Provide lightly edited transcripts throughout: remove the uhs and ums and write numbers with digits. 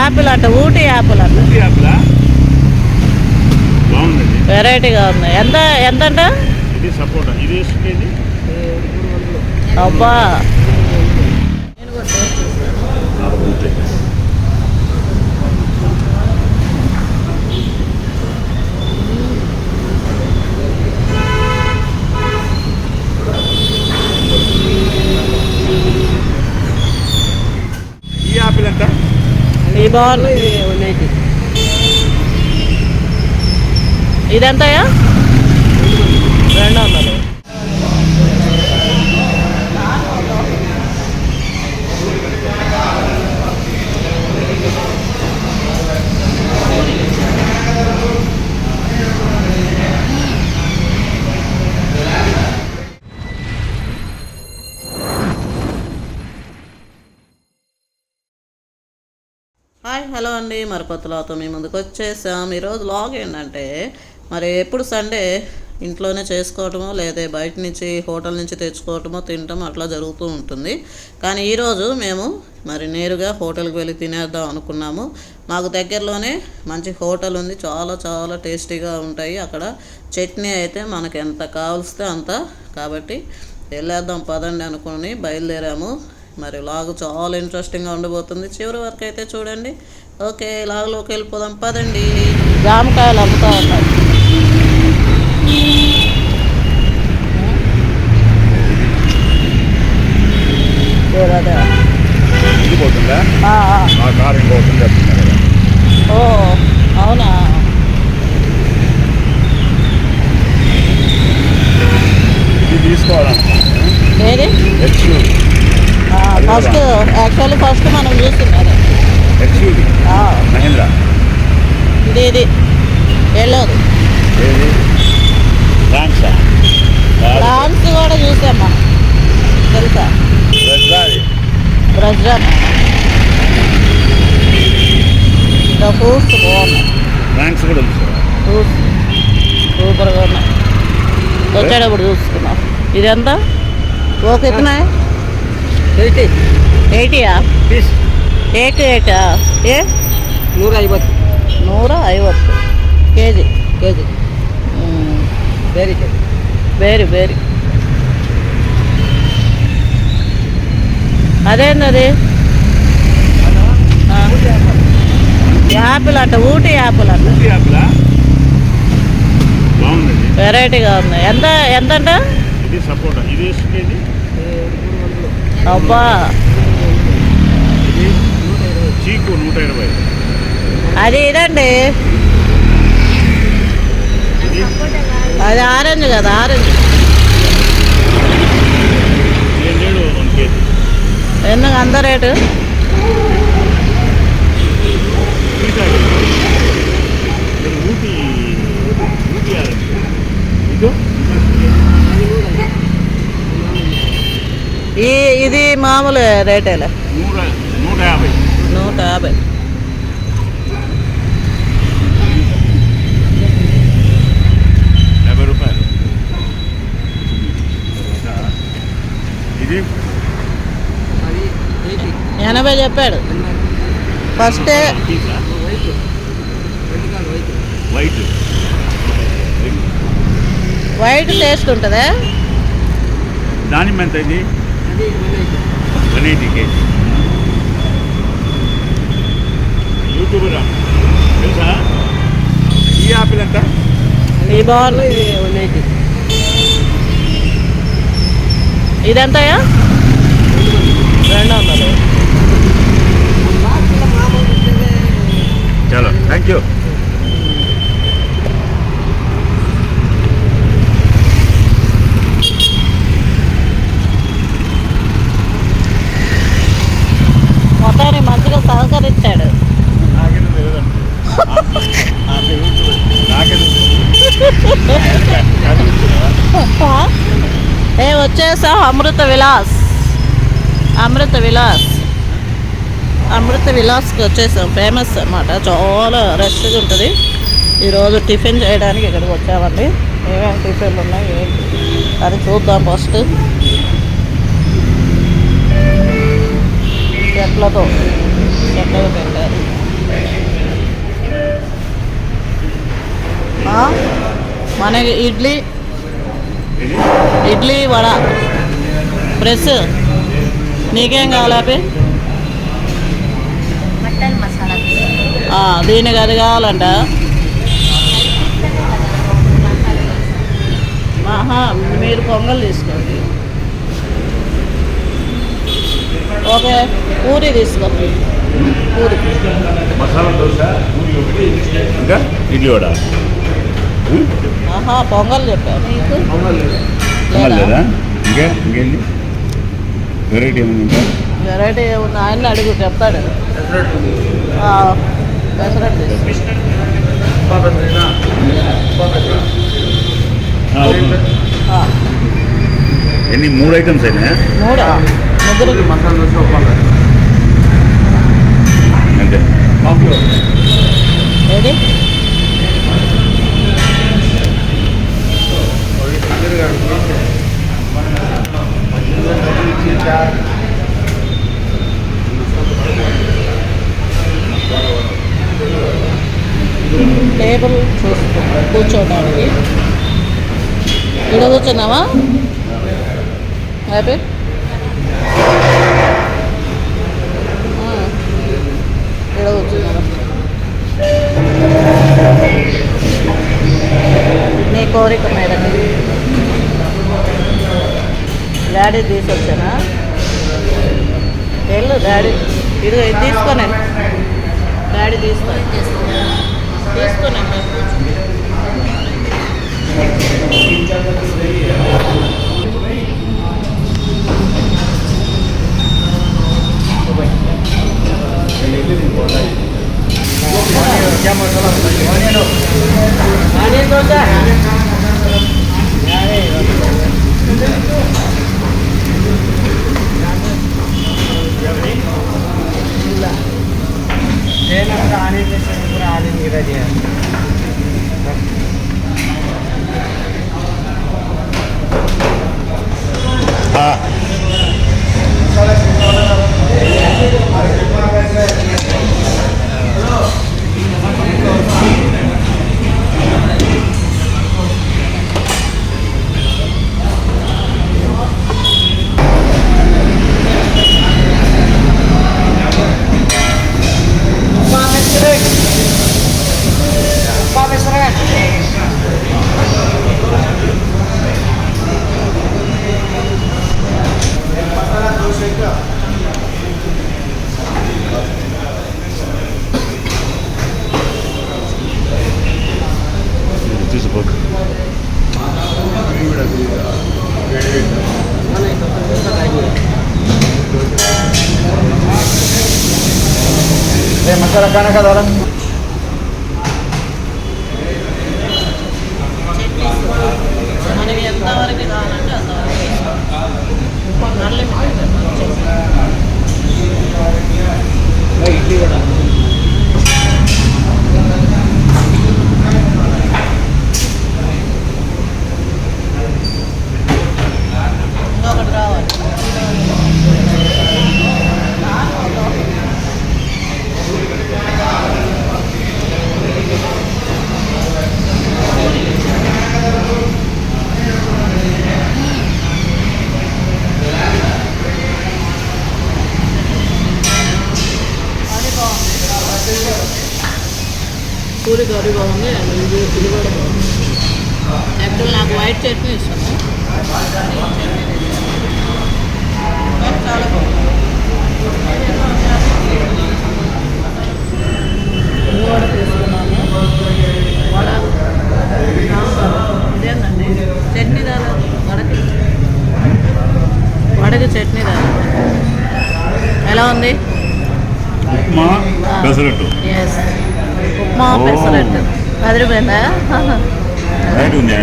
Apple అంట, Ooty Apple అంట. ఊటీ యాపిలా? బాగుంది, వెరైటీగా ఉంది. ఎంత ఎంతంట? ఇది సపోటా. ఇది కేజీ అబ్బా. ఈ యాపిల్ ఎంత? ఇది బాగుంది. ఇదెంతయా? 200. హాయ్, హలో అండి. మరి కొత్తలతో మీ ముందుకు వచ్చేసాం. ఈరోజు లాగ్ ఏంటంటే, మరి ఎప్పుడు సండే ఇంట్లోనే చేసుకోవటమో లేదా బయట నుంచి హోటల్ నుంచి తెచ్చుకోవటమో తినటం అట్లా జరుగుతూ ఉంటుంది. కానీ ఈరోజు మేము మరి నేరుగా హోటల్కి వెళ్ళి తినేద్దాం అనుకున్నాము. మాకు దగ్గరలోనే మంచి హోటల్ ఉంది, చాలా చాలా టేస్టీగా ఉంటాయి. అక్కడ చట్నీ అయితే మనకు ఎంత కావలిస్తే అంత, కాబట్టి వెళ్ళేద్దాం పదండి అనుకుని బయలుదేరాము. మరి లాగు చాలా ఇంట్రెస్టింగ్గా ఉండబోతుంది, చివరి వరకు అయితే చూడండి. ఓకే, లాగులోకి వెళ్ళిపోదాం పదండి. జామకాయలు అమ్ముతా ఉన్నాయి. ఓ అవునా? ఏది ఫస్ట్? యాక్చువల్లీ ఫస్ట్ మనం చూస్తున్నారు ఇది వెళ్ళదు. ఫ్రాన్స్ కూడా చూసాం మనం, తెలుసా? బ్రెజన్ ఇంకా ఫ్రూట్స్ బాగున్నాయి. ఫ్రూట్స్ సూపర్గా ఉన్నాయి. వచ్చేటప్పుడు చూసుకున్నాం. ఇది ఎంత? ఓకే, ఇతనా 80యా? ఏక్ ఏటా? ఏ 150 కేజీ. వేరి అదేంది అది? యాపిల్ అంట, ఊటీ యాపిల్ అంట. వెరైటీగా ఉంది. ఎంతంట? ఇది సపోటా. ఇది కేజీ అబ్బా. చీకు 120. అది ఇదండి, అది ఆరెంజ్ కదా, ఆరెంజ్. ఎందుకు అంత రేటు? ఇది మామూలు రేటేలే, 150. రూపాయలు. ఇది 80 చెప్పాడు ఫస్టే. వైట్ టేస్ట్ ఉంటుందా? దానిమ్మ ఎంత? ఇది 180 కేజీ. యూట్యూబర్ తెలుసా? ఈ యాపిల్ ఎంత? ఇది బాగుంది. ఇదెంతయా? 200. చలో, థ్యాంక్ యూ. మొత్తాన్ని మంచిగా సహకరించాడు. వచ్చేసా అమృత విలాస్కి వచ్చేసాం. ఫేమస్ అన్నమాట, చాలా రష్గా ఉంటుంది. ఈరోజు టిఫిన్ చేయడానికి ఇక్కడికి వచ్చామండి. ఏమేమి టిఫిన్లు ఉన్నాయి ఏంటి అని చూద్దాం. ఫస్ట్ చెట్లతో పెట్టారు. మనకి ఇడ్లీ ఇది ఇడ్లీ వడ ప్రెస్ నీకేం కావాలి హ్యాపీ మటన్ మసాలా దీనికి అది కావాలంట మీరు పొంగల్ తీసుకోండి ఓకే పూరి తీసుకో పూరి మసాలా దోశ పూరి ఒకటి ఇంకా ఇడ్లీ వడ పొంగల్ చెప్పాను నీకు లేదా ఇంకేంటి వెరైటీ ఏమైనా ఇంకా వెరైటీ ఏముంది ఆయన అడుగు చెప్తాడు పెసరట్టు తీసుకో. ఆ, ఎన్ని 3 ఐటమ్స్ అయినా మూడు ముగ్గురికి అంతే ఏది టేబుల్ చూసుకో కూర్చోడానికి ఇక్కడ కూర్చున్నావా హ్యాపీ ఇక్కడ కూర్చున్నావా నీ కోరిక మేడం డాడీ తీసుకొచ్చానా వెళ్ళు డాడీ ఇదిగో ఇది తీసుకోనండి డాడీ తీసుకోనండి తీసుకోకు मसाला खाना का दादा మనకి ఎంతవరకు కావాలంటే అంతవరకు అన్లిమిటెడ్ इडली वड़ा ఇంకొకటి రావాలి పూరి కర్రీ బాగుంది ఇది కూడా బాగుంది యాక్చువల్ నాకు వైట్ చట్నీ ఇష్టము చాలా బాగుంది వడ తీసుకున్నాము వడ ఇదేందండి చట్నీ దాదా వడకి చట్నీ దాదా ఎలా ఉంది ఉప్మా పెసరట్టు ఎస్ ఉప్మా ఓ. పెసరట్టు అదిరిపోయిందా రైట్ ఉంది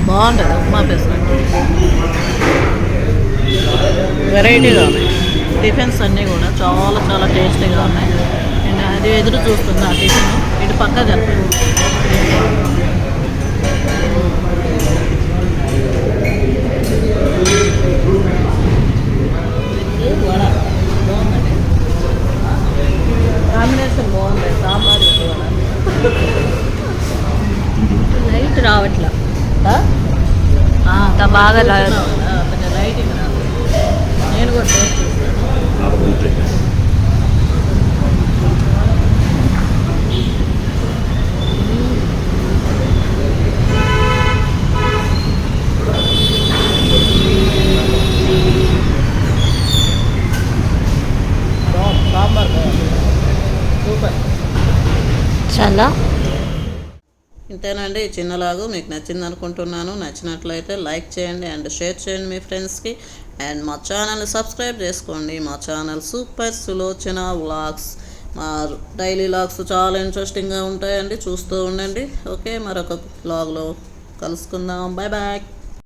బాగుంటుంది ఉప్మా పెసరట్టు వెరైటీగా ఉన్నాయి టిఫిన్స్ అన్నీ కూడా చాలా చాలా టేస్టీగా ఉన్నాయి నేను అది ఎదురు చూస్తుంది ఆ టిఫిన్ ఇటు పక్క కలిపి వడ బాగుందండి కాంబినేషన్ బాగుంది సాంబార్ వడ లైట్ రావట్లా ఆ? ఇంకా బాగా రాదు కొంచెం లైటింగ్ రాదు. నేను కూడా టేస్ట్ చూస్తాను. నాకు అంతే. సాంబార్ సూపర్. చాలా ఇంతేనండి ఈ చిన్నలాగు మీకు నచ్చింది అనుకుంటున్నాను. నచ్చినట్లయితే లైక్ చేయండి అండ్ షేర్ చేయండి మీ ఫ్రెండ్స్కి. అండ్ మా ఛానల్ని సబ్స్క్రైబ్ చేసుకోండి. మా ఛానల్ సూపర్ సులోచన వ్లాగ్స్. మా డైలీ వ్లాగ్స్ చాలా ఇంట్రెస్టింగ్గా ఉంటాయండి, చూస్తూ ఉండండి. ఓకే, మరొక వ్లాగ్లో కలుసుకుందాం. Bye bye.